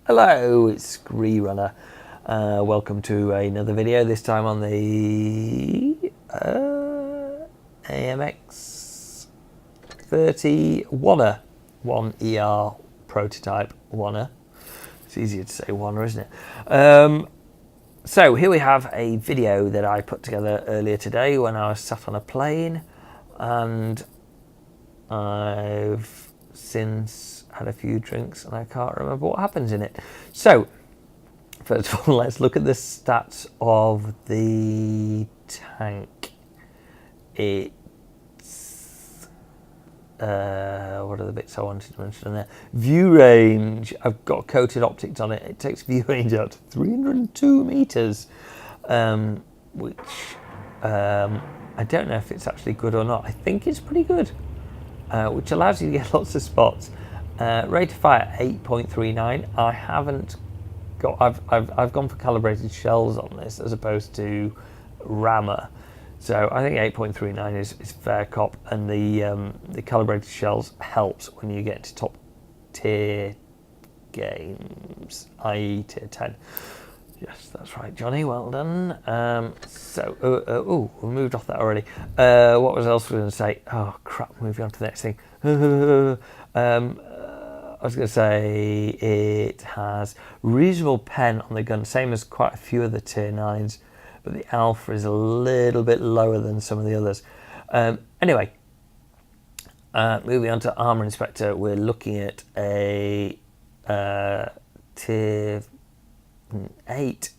Hello, it's Scree Runner. Welcome to another video, this time on the AMX 31er 1ER prototype 1er. It's easier to say 1er, isn't it? So here we have a video that I put together earlier today when I was sat on a plane, and I've since had a few drinks and I can't remember what happens in it. So first of all, let's look at the stats of the tank. It's what are the bits I wanted to mention there? View range. I've got coated optics on it. It takes view range out to 302 meters, which I don't know if it's actually good or not. I think it's pretty good, which allows you to get lots of spots. Rate of fire 8.39. I haven't got. I've gone for calibrated shells on this as opposed to rammer, so I think 8.39 is fair cop, and the calibrated shells helps when you get to top tier games, i.e. tier 10. Yes, that's right, Johnny. Well done. We moved off that already. What was else we going to say? Oh crap! Moving on to the next thing. I was going to say it has reasonable pen on the gun, same as quite a few of the tier 9s, but the alpha is a little bit lower than some of the others. Anyway, moving on to armor inspector, we're looking at a tier 8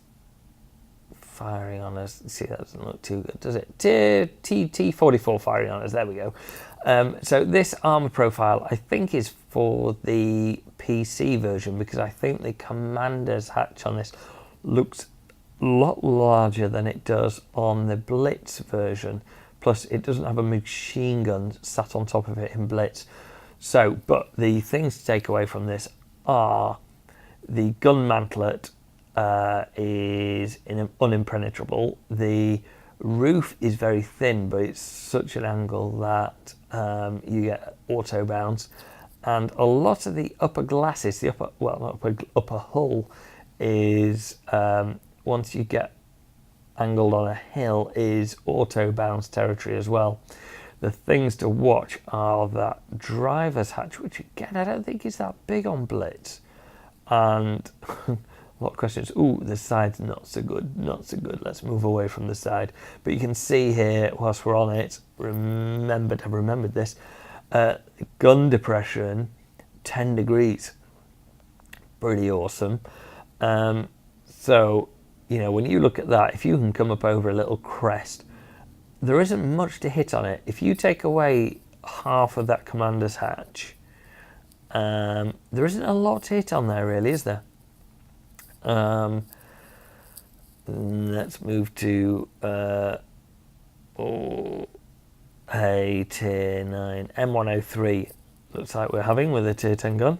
firing on us. See, that doesn't look too good, does it? Tier T44 firing on us. There we go. So this armor profile, I think, is for the PC version, because I think the commander's hatch on this looks a lot larger than it does on the Blitz version. Plus, it doesn't have a machine gun sat on top of it in Blitz. So, but the things to take away from this are the gun mantlet is unimpenetrable. The roof is very thin, but it's such an angle that you get auto bounce, and a lot of the upper glasses, the upper hull is once you get angled on a hill is auto bounce territory as well. The things to watch are that driver's hatch, which again I don't think is that big on Blitz, and a lot of questions. Ooh, the side's not so good, not so good. Let's move away from the side. But you can see here, whilst we're on it, I've remembered this, gun depression, 10 degrees. Pretty awesome. So, you know, when you look at that, if you can come up over a little crest, there isn't much to hit on it. If you take away half of that commander's hatch, there isn't a lot to hit on there, really, is there? Let's move to a tier 9 M103. Looks like we're having with a tier 10 gun,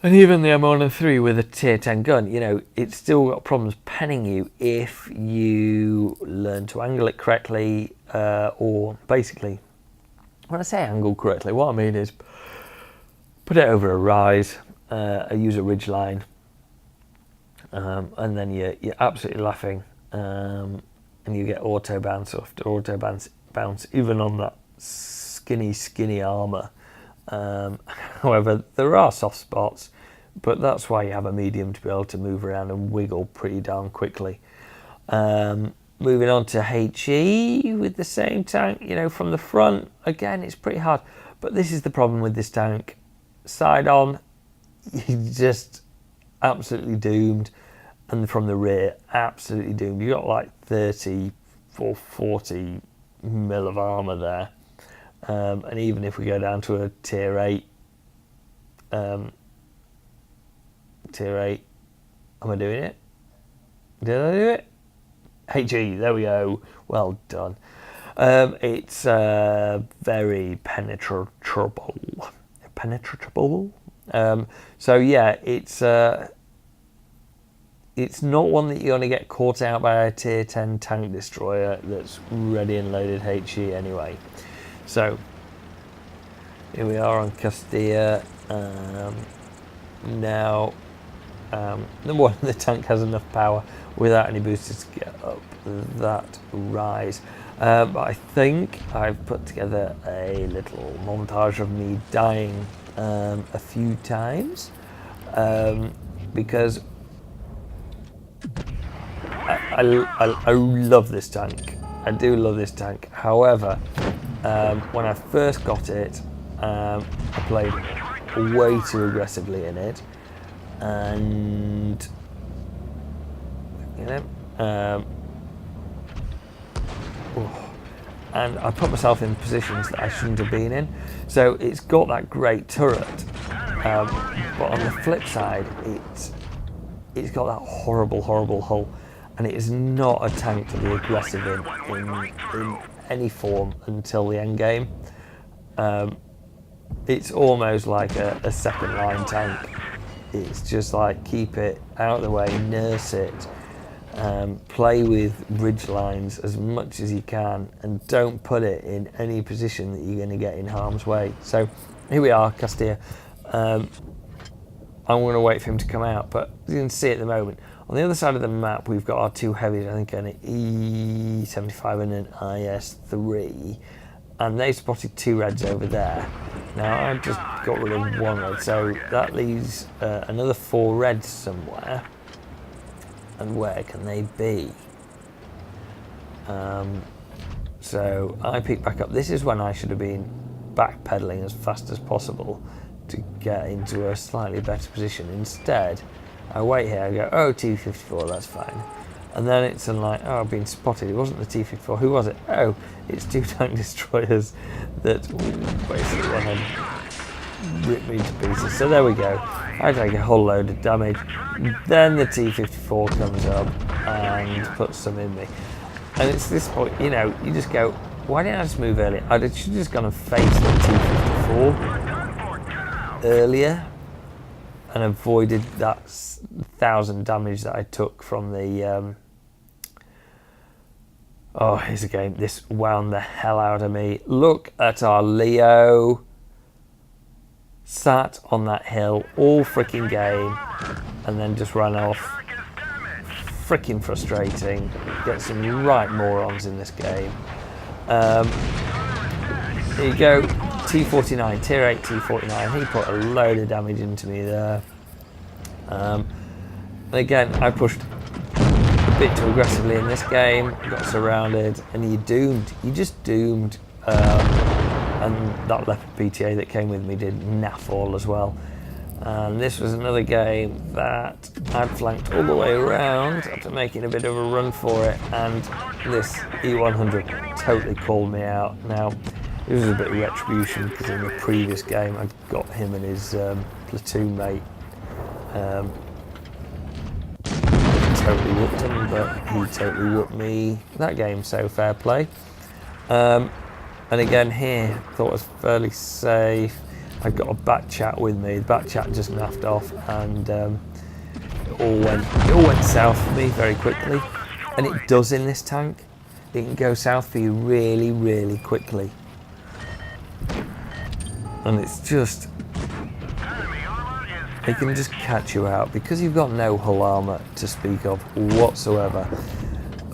and even the M103 with a tier 10 gun, you know, it's still got problems penning you if you learn to angle it correctly, or basically, when I say angle correctly, what I mean is put it over a rise. I use a ridge line, and then you're absolutely laughing, and you get auto bounce after auto bounce even on that skinny armor. However, there are soft spots, but that's why you have a medium to be able to move around and wiggle pretty darn quickly. Moving on to HE with the same tank, you know, from the front, again, it's pretty hard, but this is the problem with this tank. Side on, you're just absolutely doomed, and from the rear, absolutely doomed. You got like 30 or 40 mil of armor there, and even if we go down to a tier 8, am I doing it? Did I do it? HE, there we go. Well done. It's very penetrable. So yeah, it's it's not one that you're going to get caught out by a tier 10 tank destroyer that's ready and loaded HE anyway. So here we are on Castilla. Now, number one, the tank has enough power without any boosters to get up that rise. But I think I've put together a little montage of me dying a few times because I love this tank. I do love this tank. However, when I first got it, I played way too aggressively in it, and and I put myself in positions that I shouldn't have been in. So it's got that great turret, but on the flip side, it's got that horrible hull, and it is not a tank to be aggressive in any form until the end game. It's almost like a second line tank. It's just like keep it out of the way, nurse it, play with bridge lines as much as you can, and don't put it in any position that you're going to get in harm's way. So here we are, Castilla. I'm going to wait for him to come out, but as you can see at the moment, on the other side of the map we've got our two heavies, I think an E75 and an IS3, and they spotted two reds over there. Now I've just got rid of one red, so that leaves another 4 reds somewhere. And where can they be? So I pick back up. This is when I should have been backpedaling as fast as possible to get into a slightly better position. Instead, I wait here, I go, oh, T-54, that's fine. And then it's like, oh, I've been spotted. It wasn't the T-54. Who was it? Oh, it's 2 tank destroyers that basically want to rip me to pieces. So there we go. I take a whole load of damage. Then the T-54 comes up and puts some in me. And it's this point, you know, you just go, why didn't I just move earlier? I should have just gone and faced the T-54 earlier and avoided that 1,000 damage that I took from the... oh, here's a game. This wound the hell out of me. Look at our Leo sat on that hill all freaking game and then just ran off. Freaking frustrating. Get some right morons in this game. Here you go. T49, tier 8 T49. He put a load of damage into me there. And again, I pushed a bit too aggressively in this game, got surrounded, and you're doomed. You're just doomed. And that Leopard PTA that came with me did naff all as well. And this was another game that I'd flanked all the way around after making a bit of a run for it, and this E100 totally called me out. Now, it was a bit of retribution because in the previous game I got him and his platoon mate. Totally whooped him, but he totally whooped me that game, so fair play. And again here, thought I was fairly safe. I got a back chat with me. The back chat just naffed off, and it all went south for me very quickly. And it does in this tank. It can go south for you really, really quickly. And it's just, it can just catch you out because you've got no hull armour to speak of whatsoever.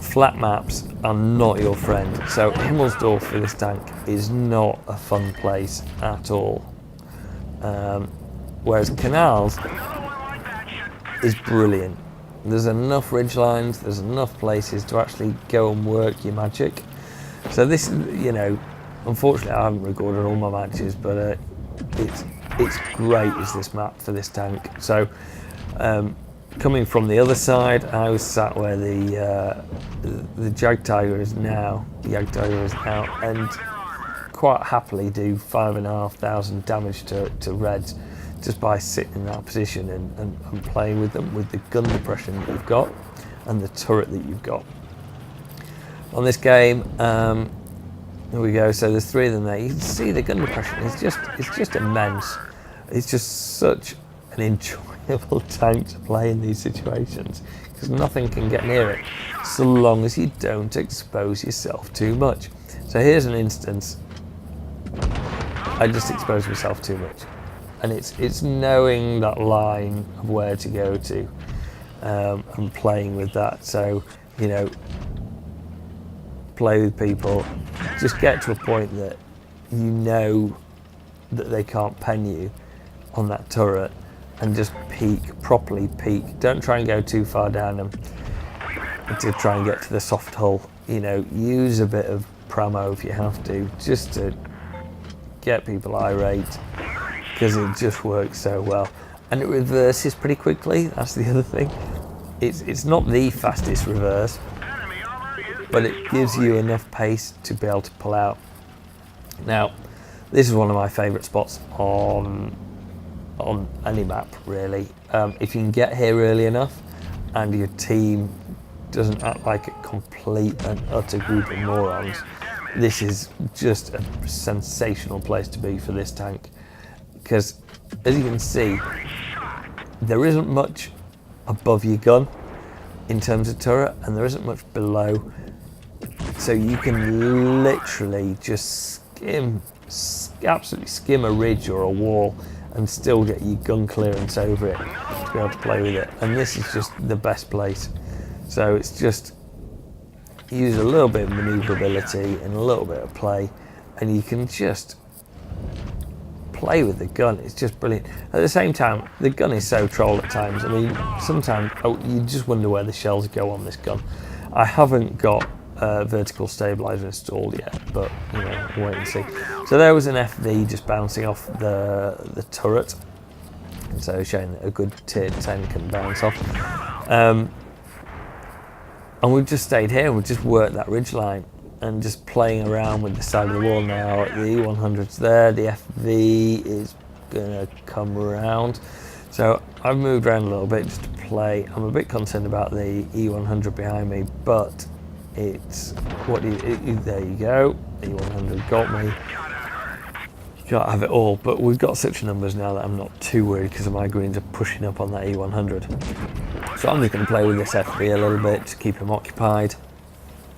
Flat maps are not your friend. So Himmelsdorf for this tank is not a fun place at all. Whereas Canals is brilliant. There's enough ridgelines, there's enough places to actually go and work your magic. So this, you know, unfortunately I haven't recorded all my matches, but it's great as this map for this tank. So coming from the other side, I was sat where the Jag Tiger is now. The Jag Tiger is now, and quite happily do 5,500 damage to reds just by sitting in that position and playing with them with the gun depression that you've got and the turret that you've got. On this game, here we go. So there's 3 of them there. You can see the gun depression. It's just immense. It's just such an enjoyable tank to play in these situations because nothing can get near it so long as you don't expose yourself too much. So here's an instance. I just exposed myself too much, and it's knowing that line of where to go to, and playing with that. So, you know, play with people, just get to a point that you know that they can't pen you on that turret, and just properly peek. Don't try and go too far down them to try and get to the soft hull. You know, use a bit of promo if you have to, just to get people irate, because it just works so well. And it reverses pretty quickly, that's the other thing. It's not the fastest reverse, but it gives you enough pace to be able to pull out. Now, this is one of my favourite spots on any map, really. If you can get here early enough and your team doesn't act like a complete and utter group of morons, this is just a sensational place to be for this tank, because as you can see, there isn't much above your gun in terms of turret, and there isn't much below, so you can literally just absolutely skim a ridge or a wall and still get your gun clearance over it to be able to play with it. And this is just the best place. So it's just use a little bit of maneuverability and a little bit of play, and you can just play with the gun. It's just brilliant. At the same time, the gun is so troll at times. I mean, sometimes you just wonder where the shells go on this gun. I haven't got vertical stabilizer installed yet, but you know, wait and see. So there was an FV just bouncing off the turret, and so showing that a good tier 10 can bounce off. And we've just stayed here and we've just worked that ridge line and just playing around with the side of the wall now. The E100's there, the FV is gonna come around. So I've moved around a little bit just to play. I'm a bit concerned about the E100 behind me, but it's there you go. E100 got me. You can't have it all, but we've got such numbers now that I'm not too worried because my greens are pushing up on that E100. So I'm just going to play with this FV a little bit to keep him occupied,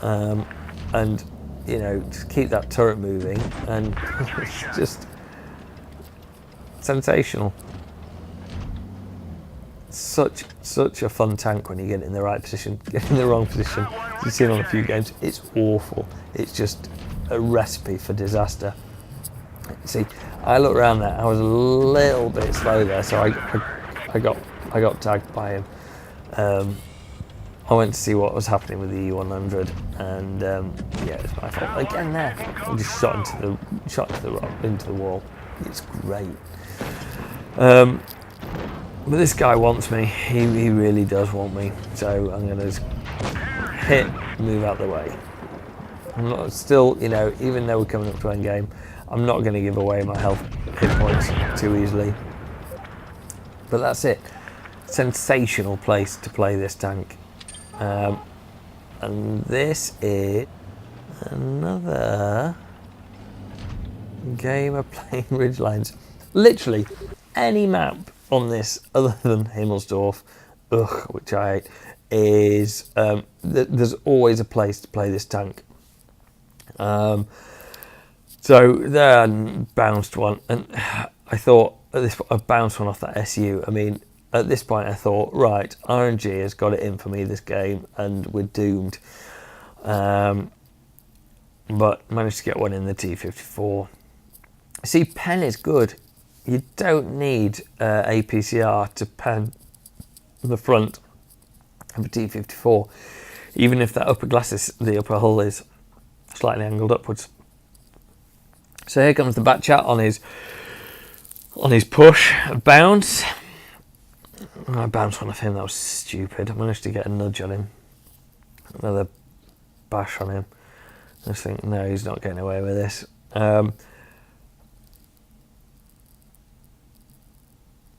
and you know, just keep that turret moving, and it's just sensational. Such a fun tank when you get it in the right position. Get in the wrong position, you've seen on a few games, it's awful. It's just a recipe for disaster. See, I looked around there, I was a little bit slow there, so I got tagged by him. I went to see what was happening with the E100, and yeah, it's my fault again. There, I just shot into the wall. It's great. But this guy wants me. He really does want me. So I'm gonna just hit, move out the way. I'm not still, you know, even though we're coming up to end game, I'm not going to give away my health hit points too easily. But that's it. Sensational place to play this tank. And this is another game of playing ridgelines. Literally any map on this other than Himmelsdorf, which I hate, is there's always a place to play this tank. So there I bounced one, and I thought at this point I bounced one off that SU. I mean, at this point I thought, right, RNG has got it in for me this game, and we're doomed. But managed to get one in the T54. See, pen is good. You don't need APCR to pen the front of a T54, even if that the upper hull is slightly angled upwards. So here comes the back chat on his push bounce. I bounced one off him. That was stupid. I managed to get a nudge on him. Another bash on him. I just think, no, he's not getting away with this.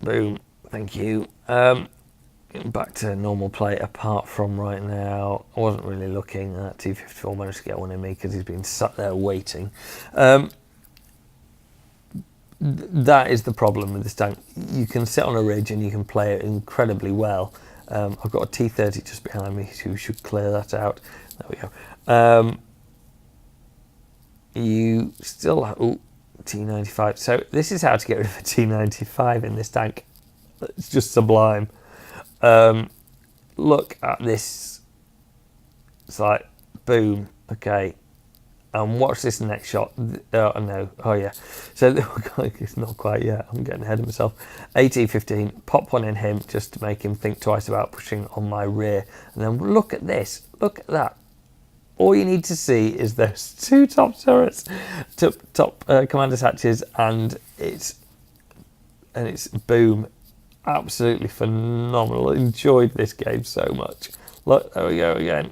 Boom. Thank you. Back to normal play apart from right now. I wasn't really looking. That T54 managed to get one in me because he's been sat there waiting. That is the problem with this tank. You can sit on a ridge and you can play it incredibly well, I've got a T30 just behind me, who should clear that out. There we go. You still have... Ooh, T95. So this is how to get rid of a T95 in this tank. It's just sublime. Look at this. It's like, boom, okay. And watch this next shot. Oh, no. Oh, yeah. So, it's not quite yet. I'm getting ahead of myself. AT-15, pop one in him just to make him think twice about pushing on my rear. And then look at this. Look at that. All you need to see is those two top turrets, top commander's hatches, and it's boom. Absolutely phenomenal. Enjoyed this game so much. Look, there we go again.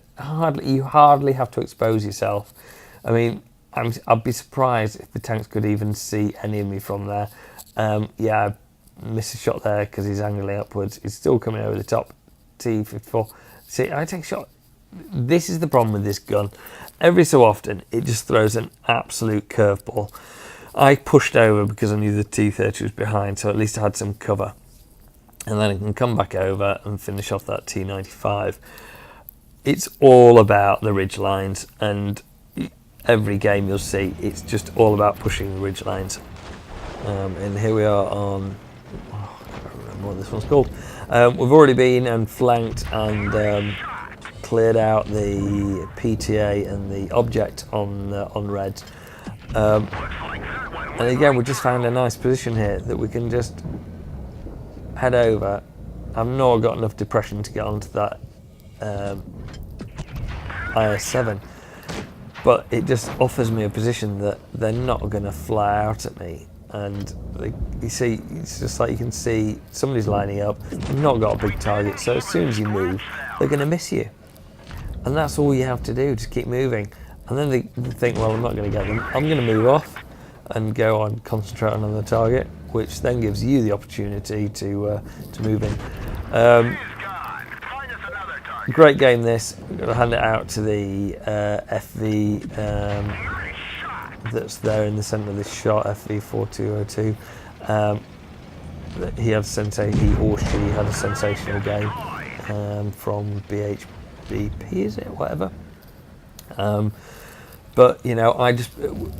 You hardly have to expose yourself. I mean, I'd be surprised if the tanks could even see any of me from there. Yeah, I missed a shot there because he's angling upwards. He's still coming over the top. T-54. See, I take a shot. This is the problem with this gun. Every so often, it just throws an absolute curveball. I pushed over because I knew the T-30 was behind, so at least I had some cover. And then I can come back over and finish off that T-95. It's all about the ridge lines, and every game you'll see, it's just all about pushing the ridge lines. And here we are on... Oh, I can't remember what this one's called. We've already been and flanked and... cleared out the PTA and the object on red, and again we just found a nice position here that we can just head over. I've not got enough depression to get onto that IS-7, but it just offers me a position that they're not going to fly out at me. And you see, it's just like you can see somebody's lining up, you've not got a big target, so as soon as you move, they're going to miss you. And that's all you have to do, just keep moving. And then they think, well, I'm not going to get them. I'm going to move off and go on, concentrate on the target, which then gives you the opportunity to move in. Great game this. I'm going to hand it out to the FV that's there in the centre of this shot, FV4202. He or she had a sensational game from BP, is it? Whatever. But, you know, I just...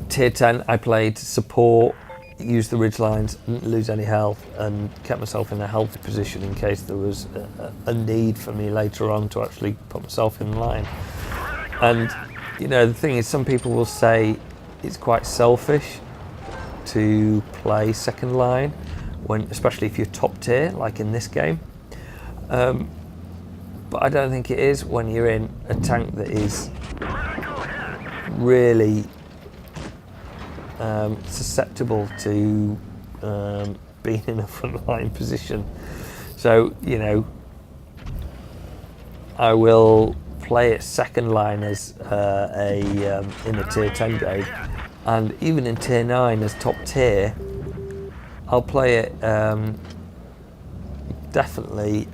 Tier 10, I played support, used the ridge lines, didn't lose any health, and kept myself in a healthy position in case there was a need for me later on to actually put myself in line. And, you know, the thing is, some people will say it's quite selfish to play second line, especially if you're top tier, like in this game. But I don't think it is when you're in a tank that is really susceptible to being in a frontline position. So, you know, I will play it second line as in a tier 10 game, and even in tier 9 as top tier, I'll play it definitely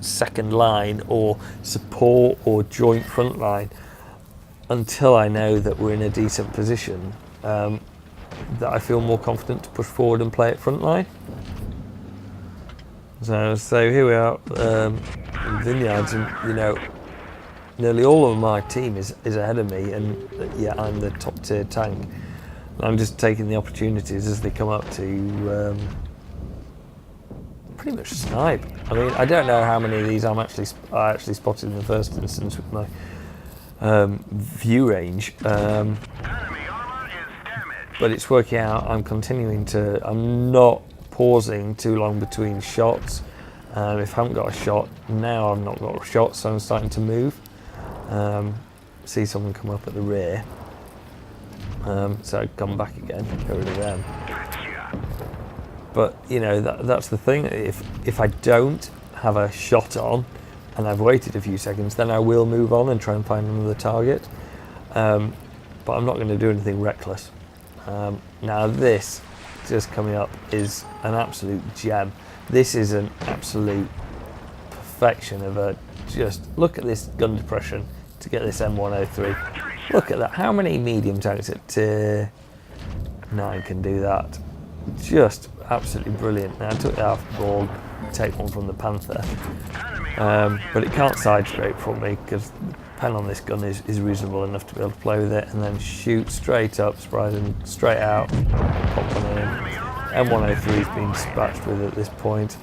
second line or support or joint front line until I know that we're in a decent position, that I feel more confident to push forward and play it front line. So here we are in Vineyards, and you know, nearly all of my team is ahead of me, and yeah, I'm the top tier tank. I'm just taking the opportunities as they come up to pretty much snipe. I mean, I don't know how many of these I actually spotted in the first instance with my view range, but it's working out. I'm not pausing too long between shots. If I haven't got a shot, now I've not got a shot, so I'm starting to move. See someone come up at the rear, so I come back again, get rid of them. But you know, that's the thing. If I don't have a shot on and I've waited a few seconds, then I will move on and try and find another target. But I'm not going to do anything reckless. Now this just coming up is an absolute gem. This is an absolute perfection of a... Just look at this gun depression to get this M103. Look at that. How many medium tanks at tier 9 can do that? Just absolutely brilliant. Now I took it out of the ball, take one from the Panther. but it can't side scrape from me because the pen on this gun is reasonable enough to be able to play with it, and then shoot straight up, surprising straight out, pop one in. M103's been dispatched with at this point.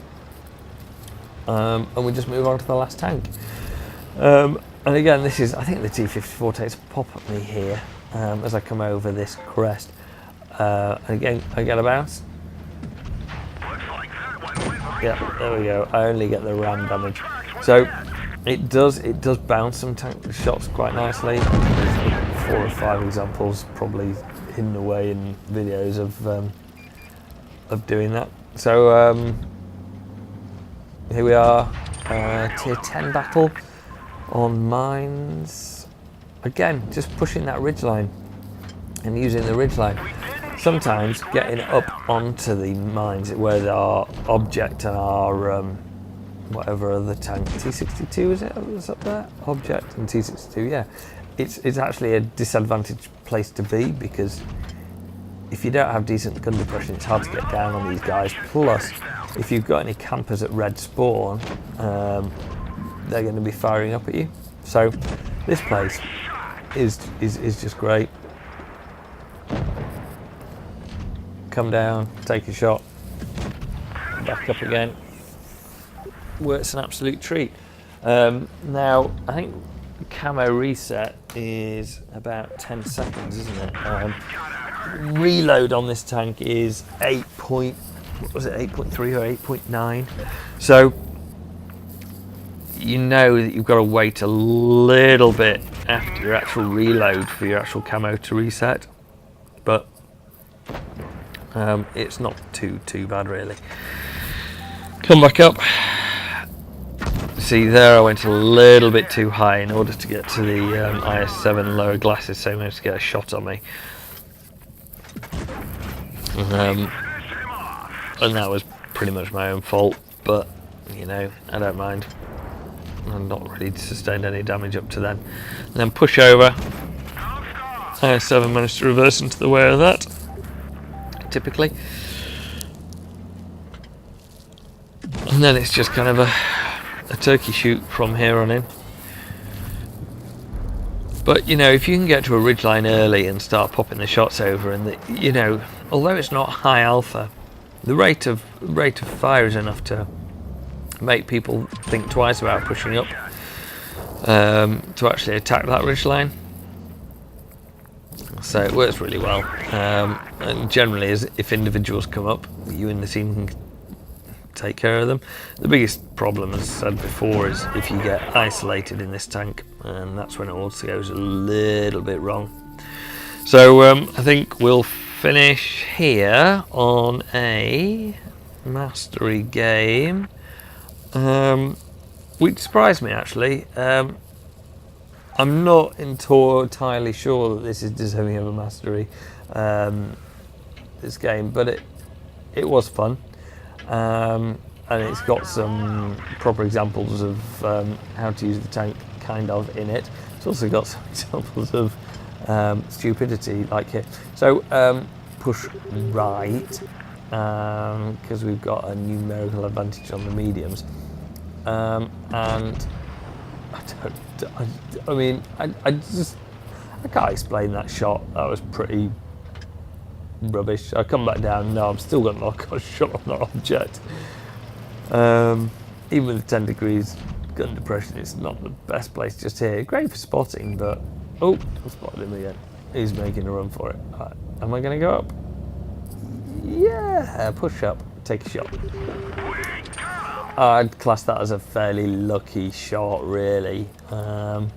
And we just move on to the last tank. And again, this is, I think the T-54 takes a pop at me here as I come over this crest. And again, I get a bounce. Yeah, there we go. I only get the ram damage. So it does bounce some tank shots quite nicely. There's 4 or 5 examples probably hidden away in videos of doing that. So here we are, tier 10 battle on mines. Again, just pushing that ridgeline and using the ridgeline. Sometimes getting up onto the mines where there are object and our whatever other tank, T62 is it that's up there? Object and T62, yeah. It's actually a disadvantaged place to be because if you don't have decent gun depression, it's hard to get down on these guys. Plus, if you've got any campers at red spawn, they're going to be firing up at you. So this place is just great. Come down, take a shot, back up again. Works an absolute treat. Now, I think camo reset is about 10 seconds, isn't it? Reload on this tank is 8.3 or 8.9. So you know that you've got to wait a little bit after your actual reload for your actual camo to reset, but it's not too bad really. Come back up. See there, I went a little bit too high in order to get to the IS-7 lower glasses, so I managed to get a shot on me. And that was pretty much my own fault, but you know, I don't mind. I'm not really sustained any damage up to then. And then push over. IS-7 managed to reverse into the way of that, typically. And then it's just kind of a turkey shoot from here on in. But you know, if you can get to a ridgeline early and start popping the shots over, and you know, although it's not high alpha, the rate of fire is enough to make people think twice about pushing up to actually attack that ridgeline. So it works really well. And generally, if individuals come up, you and the team can take care of them. The biggest problem, as I said before, is if you get isolated in this tank, and that's when it also goes a little bit wrong. So I think we'll finish here on a mastery game, which surprised me actually. I'm not entirely sure that this is deserving of a mastery, this game, but it was fun. And it's got some proper examples of how to use the tank kind of in it. It's also got some examples of stupidity like here. So push right because we've got a numerical advantage on the mediums, and I can't explain that shot. That was pretty rubbish. I come back down. No, I'm still got knock on shot on that object. Even with 10 degrees gun depression, it's not the best place just here. Great for spotting, but oh, I spotted him again. He's making a run for it. Right. Am I going to go up? Yeah, push up, take a shot. I'd class that as a fairly lucky shot, really. And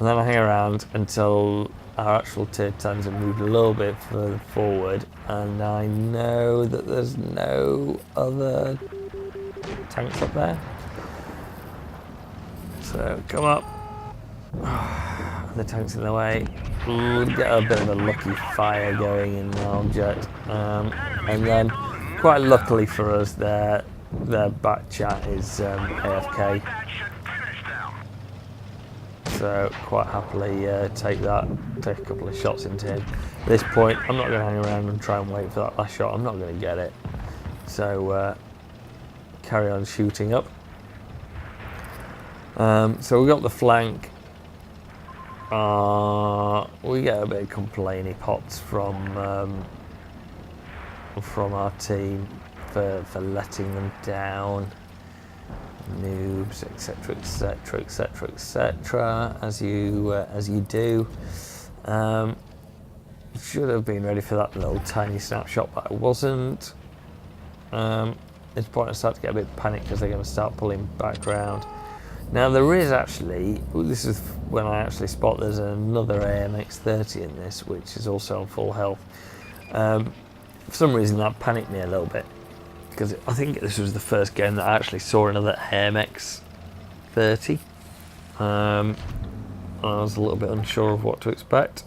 then I hang around until our actual tier 10s have moved a little bit further forward, and I know that there's no other tanks up there. So come up. The tank's in the way. We'll get a bit of a lucky fire going in the object, and then quite luckily for us, their back chat is AFK. So quite happily take a couple of shots into him. At this point, I'm not going to hang around and try and wait for that last shot. I'm not going to get it. So carry on shooting up. So we got the flank. We get a bit of complainy pots from our team for letting them down. Noobs, etc, etc, etc, etc, as you do. Should have been ready for that little tiny snapshot, but I wasn't. It's point I start to get a bit panicked because they're going to start pulling back round. Now there is actually, this is when I actually spot there's another AMX 30 in this, which is also on full health. For some reason that panicked me a little bit, because I think this was the first game that I actually saw another AMX 30. I was a little bit unsure of what to expect.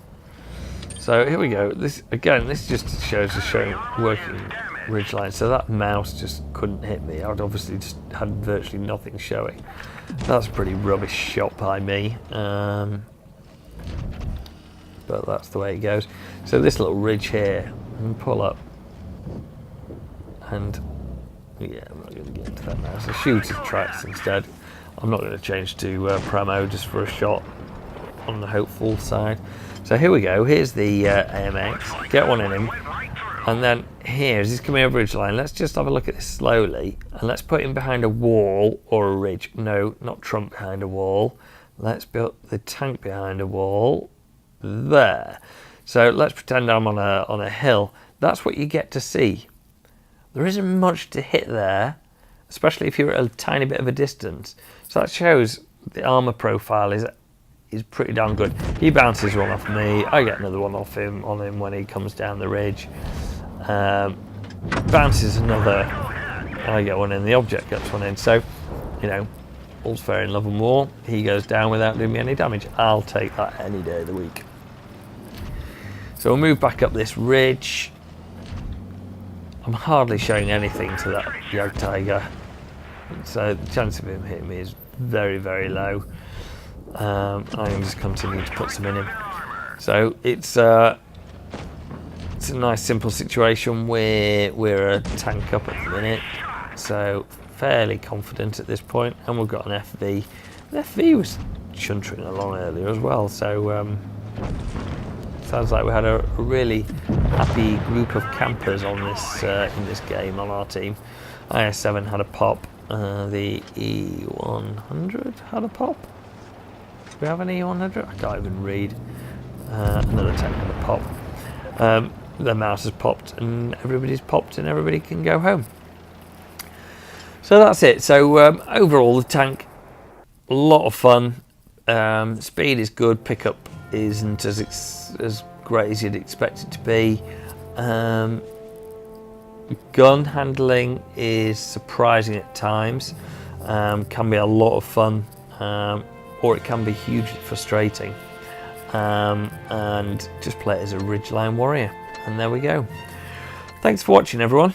So here we go. This just shows the working ridgeline. So that mouse just couldn't hit me. I'd obviously just had virtually nothing showing. That's a pretty rubbish shot by me. But that's the way it goes. So this little ridge here, and pull up, and yeah, I'm not going to get into that now. So shoot at tracks instead. I'm not going to change to Pramo just for a shot on the hopeful side. So here we go. Here's the AMX. Get one in him. And then here, as he's coming over ridgeline, let's just have a look at this slowly. And let's put him behind a wall or a ridge. No, not Trump behind a wall. Let's put the tank behind a wall. There. So let's pretend I'm on a hill. That's what you get to see. There isn't much to hit there, especially if you're at a tiny bit of a distance. So that shows the armor profile is pretty darn good. He bounces one off me. I get another one off him on him when he comes down the ridge. Bounces another. I get one in. The object gets one in. So, you know, all's fair in love and war. He goes down without doing me any damage. I'll take that any day of the week. So we'll move back up this ridge. I'm hardly showing anything to that Yog Tiger, so the chance of him hitting me is very, very low. I can just continue to put some in him. So it's a nice simple situation where we're a tank up at the minute, so fairly confident at this point, and we've got an FV. The FV was chuntering along earlier as well, so sounds like we had a really happy group of campers on this in this game on our team. IS-7 had a pop. The E100 had a pop. Do we have an E100? I can't even read. Another tank had a pop. The mouse has popped, and everybody's popped, and everybody can go home. So that's it. So overall, the tank, a lot of fun. Speed is good. Pickup isn't as great as you'd expect it to be. Gun handling is surprising at times. Can be a lot of fun, or it can be hugely frustrating. And just play it as a ridgeline warrior. And there we go. Thanks for watching, everyone.